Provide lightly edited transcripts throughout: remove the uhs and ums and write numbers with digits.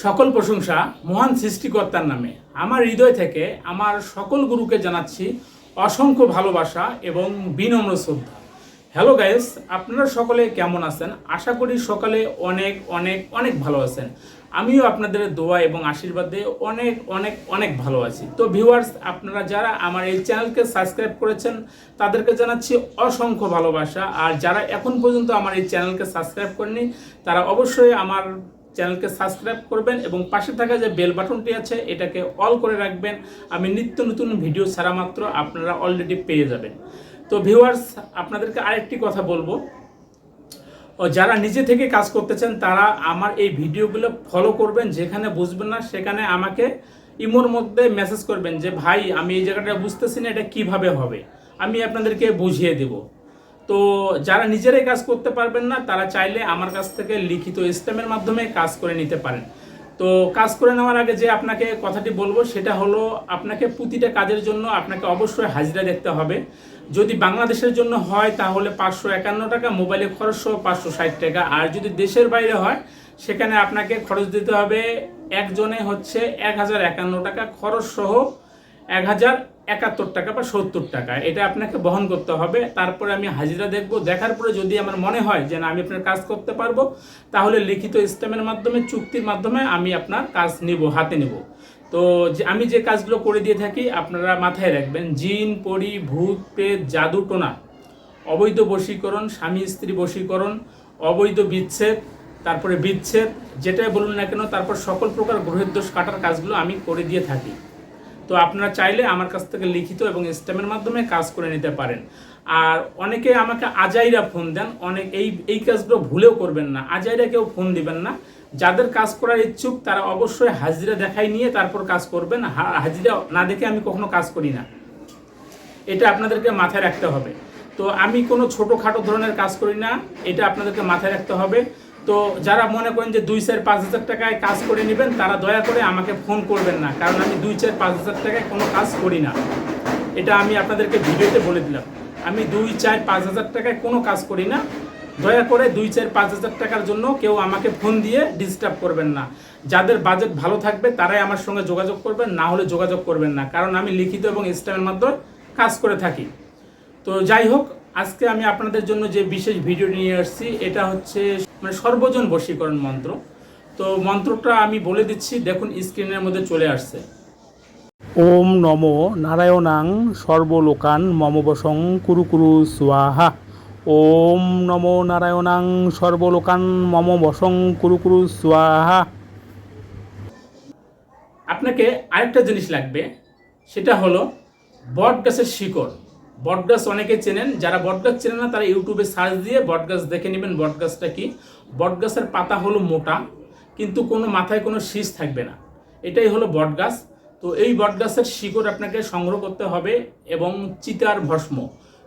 সকল প্রশংসা মহান সৃষ্টিকর্তার নামে। আমার হৃদয় থেকে আমার সকল গুরুকে জানাচ্ছি অসংখ্য ভালোবাসা এবং বিনম্র শ্রদ্ধা। হ্যালো গাইস, আপনারা সকলে কেমন আছেন? আশা করি সকলে অনেক অনেক অনেক ভালো আছেন। আমিও আপনাদের দোয়া এবং আশীর্বাদে অনেক অনেক অনেক ভালো আছি। তো ভিউয়ার্স, আপনারা যারা আমার এই চ্যানেলকে সাবস্ক্রাইব করেছেন তাদেরকে জানাচ্ছি অসংখ্য ভালোবাসা। আর যারা এখন পর্যন্ত আমার এই চ্যানেলকে সাবস্ক্রাইব করেনি তারা অবশ্যই আমার চ্যানেলকে সাবস্ক্রাইব করবেন এবং পাশে থাকা যে বেল বাটনটি আছে এটাকে অল করে রাখবেন। আমি নিত্য নতুন ভিডিও ছাড়া মাত্র আপনারা অলরেডি পেয়ে যাবেন। তো ভিউয়ার্স, আপনাদেরকে আরেকটি কথা বলবো, যারা নিজে থেকে কাজ করতেছেন তারা আমার এই ভিডিওগুলো ফলো করবেন। যেখানে বুঝবেন না সেখানে আমাকে ইমোর মধ্যে মেসেজ করবেন যে ভাই আমি এই জায়গাটা বুঝতেছি না, এটা কিভাবে হবে, আমি আপনাদেরকে বুঝিয়ে দেব। তো যারা নিজেরাই কাজ করতে পারবেন না তারা চাইলে আমার কাছ থেকে লিখিত স্ট্যাম্পের মাধ্যমে কাজ করে নিতে পারেন। তো কাজ করে নেওয়ার আগে যে আপনাকে কথাটি বলবো সেটা হলো, আপনাকে প্রতিটা কাজের জন্য আপনাকে অবশ্যই হাজিরা দেখতে হবে। যদি বাংলাদেশের জন্য হয় তাহলে 551 টাকা, মোবাইলে খরচ সহ 560 টাকা। আর যদি দেশের বাইরে হয় সেখানে আপনাকে খরচ দিতে হবে একজনে হচ্ছে 1051 টাকা, খরচ সহ 1071 টাকা বা 70 টাকা, এটা আপনাকে বহন করতে হবে। তারপরে আমি হাজিরা দেখব, দেখার পরে যদি আমার মনে হয় যে না আমি আপনার কাজ করতে পারবো তাহলে লিখিত স্ট্যাম্পের মাধ্যমে, চুক্তির মাধ্যমে আমি আপনার কাজ নিব, হাতে নেব। তো আমি যে কাজগুলো করে দিয়ে থাকি আপনারা মাথায় রাখবেন, জিন, পরি, ভূত, প্রেত, জাদু টোনা, অবৈধ বশীকরণ, স্বামী স্ত্রী বশীকরণ, অবৈধ বিচ্ছেদ, তারপরে বিচ্ছেদ, যেটাই বলুন না কেন, তারপর সকল প্রকার গ্রহের দোষ কাটার কাজগুলো আমি করে দিয়ে থাকি। তো আপনারা চাইলে আমার কাছ থেকে লিখিত এবং স্ট্যাম্পের মাধ্যমে কাজ করে নিতে পারেন। আর অনেকে আমাকে আজাইরা ফোন দেন, অনেক এই কাজগুলো ভুলেও করবেন না, আজাইরা কেউ ফোন দিবেন না। যাদের কাজ করার ইচ্ছুক তারা অবশ্যই হাজিরা দেখাই নিয়ে তারপর কাজ করবেন। হাজিরা না দেখে আমি কখনো কাজ করি না, এটা আপনাদেরকে মাথায় রাখতে হবে। তো আমি কোনো ছোটোখাটো ধরনের কাজ করি না, এটা আপনাদেরকে মাথায় রাখতে হবে। তো যারা মনে করেন যে 2-4-5 হাজার টাকায় কাজ করে নেবেন তারা দয়া করে আমাকে ফোন করবেন না, কারণ আমি 2-4-5 হাজার টাকায় কোনো কাজ করি না। এটা আমি আপনাদেরকে ভিডিওতে বলে দিলাম, আমি 2-4-5 হাজার টাকায় কোনো কাজ করি না। দয়া করে 2-4-5 হাজার টাকার জন্য কেউ আমাকে ফোন দিয়ে ডিস্টার্ব করবেন না। যাদের বাজেট ভালো থাকবে তারাই আমার সঙ্গে যোগাযোগ করবেন, না হলে যোগাযোগ করবেন না, কারণ আমি লিখিত এবং স্ট্যাম্পের মাধ্যমে কাজ করে থাকি। তো যাই হোক, আজকে আমি আপনাদের জন্য যে বিশেষ ভিডিও নিয়ে আসছি এটা হচ্ছে সর্বজন বশীকরণ মন্ত্র। তো মন্ত্রটা আমি বলে দিচ্ছি, দেখুন স্ক্রিনের মধ্যে চলে আসছে। ওম নমো নারায়ণাং সর্বলোকান মম বশং কুরু কুরু স্বাহা। ওম নমো নারায়ণাং সর্বলোকান মম বশং কুরু কুরু স্বাহা। আপনাকে আরেকটা জিনিস লাগবে, সেটা হলো বট গাছের শিকড়। বট গাছ অনেকে চেনেন, যারা বট গাছ চেনেন না তারা ইউটিউবে সার্চ দিয়ে বট গাছ দেখে নেবেন বট গাছটা কি। বট গাছের পাতা হলো মোটা, কিন্তু কোনো মাথায় কোনো শীষ থাকবে না, এটাই হলো বট গাছ। তো এই বট গাছের শিকড় আপনাকে সংগ্রহ করতে হবে এবং চিতার ভস্ম,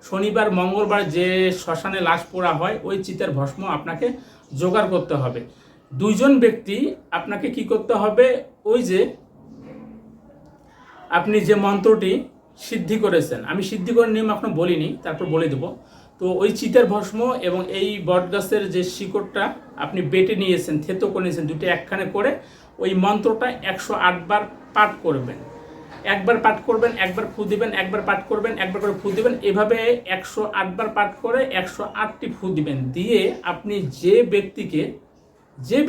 শনিবার মঙ্গলবার যে শ্মশানে লাশ পোড়া হয় ওই চিতার ভস্ম আপনাকে জোগাড় করতে হবে। 2 জন ব্যক্তি আপনাকে কি করতে হবে, ওই যে আপনি যে মন্ত্রটি সিদ্ধি করেছেন, আমি সিদ্ধি করে নিয়ম এখনো বলিনি, তারপর বলে দেব। তো ওই চিতার ভস্ম এবং এই বট গাছের যে শিকড়টা আপনি বেটে নিয়েছেন, থেতো করে নিয়েছেন, দুটো একখানে করে ওই মন্ত্রটা 108 বার পাঠ করবেন। একবার পাঠ করবেন, একবার ফু দিবেন, একবার পাঠ করবেন, একবার করে ফু দিবেন, এভাবে 108 বার পাঠ করে 108টি ফু দিবেন। দিয়ে আপনি যে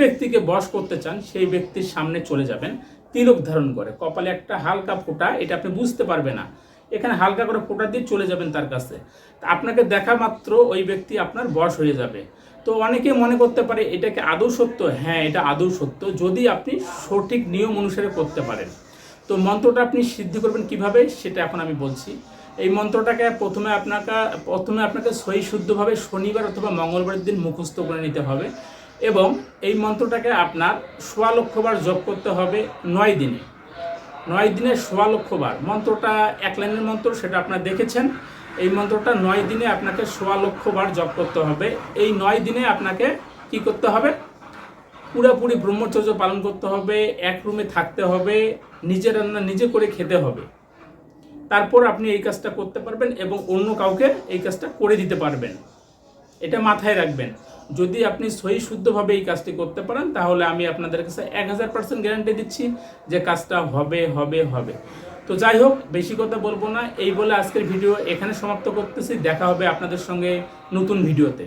ব্যক্তিকে বশ করতে চান সেই ব্যক্তির সামনে চলে যাবেন, তিলক ধারণ করে, কপালে একটা হালকা ফোঁটা, এটা আপনি বুঝতে পারবে না, এখানে হালকা করে ফোঁটা দিয়ে চলে যাবেন তার কাছে। আপনাকে দেখা মাত্র ওই ব্যক্তি আপনার বশ হয়ে যাবে। তো অনেকে মনে করতে পারে এটা কি আদৌ সত্য? হ্যাঁ, এটা আদৌ সত্য, যদি আপনি সঠিক নিয়ম অনুসারে করতে পারেন। তো মন্ত্রটা আপনি সিদ্ধি করবেন কিভাবে সেটা এখন আমি বলছি। এই মন্ত্রটাকে প্রথমে আপনাকে সহি শুদ্ধভাবে শনিবার অথবা মঙ্গলবারের দিন মুখস্থ করে নিতে হবে এবং এই মন্ত্রটাকে আপনার 1.25 লক্ষ বার জপ করতে হবে 9 দিনে। 9 দিনে 1.25 লক্ষ বার। মন্ত্রটা 1 লাইনের মন্ত্র, সেটা আপনারা দেখেছেন। এই মন্ত্রটা 9 দিনে আপনাকে 1.25 লক্ষ বার জপ করতে হবে। এই 9 দিনে আপনাকে কি করতে হবে, পুরোপুরি ব্রহ্মচর্য পালন করতে হবে, এক রুমে থাকতে হবে, নিজে রান্না নিজে করে খেতে হবে। তারপর আপনি এই কাজটা করতে পারবেন এবং অন্য কাউকে এই কাজটা করে দিতে পারবেন। এটা মাথায় রাখবেন। যদি আপনি সহি শুদ্ধভাবে এই কাজটি করতে পারেন তাহলে আমি আপনাদের কাছে 1000% গ্যারান্টি দিচ্ছি যে কাজটা হবে হবে হবে। তো যাই হোক, বেশি কথা বলবো না, এই বলে আজকের ভিডিও এখানে সমাপ্ত করতেছি। দেখা হবে আপনাদের সঙ্গে নতুন ভিডিওতে।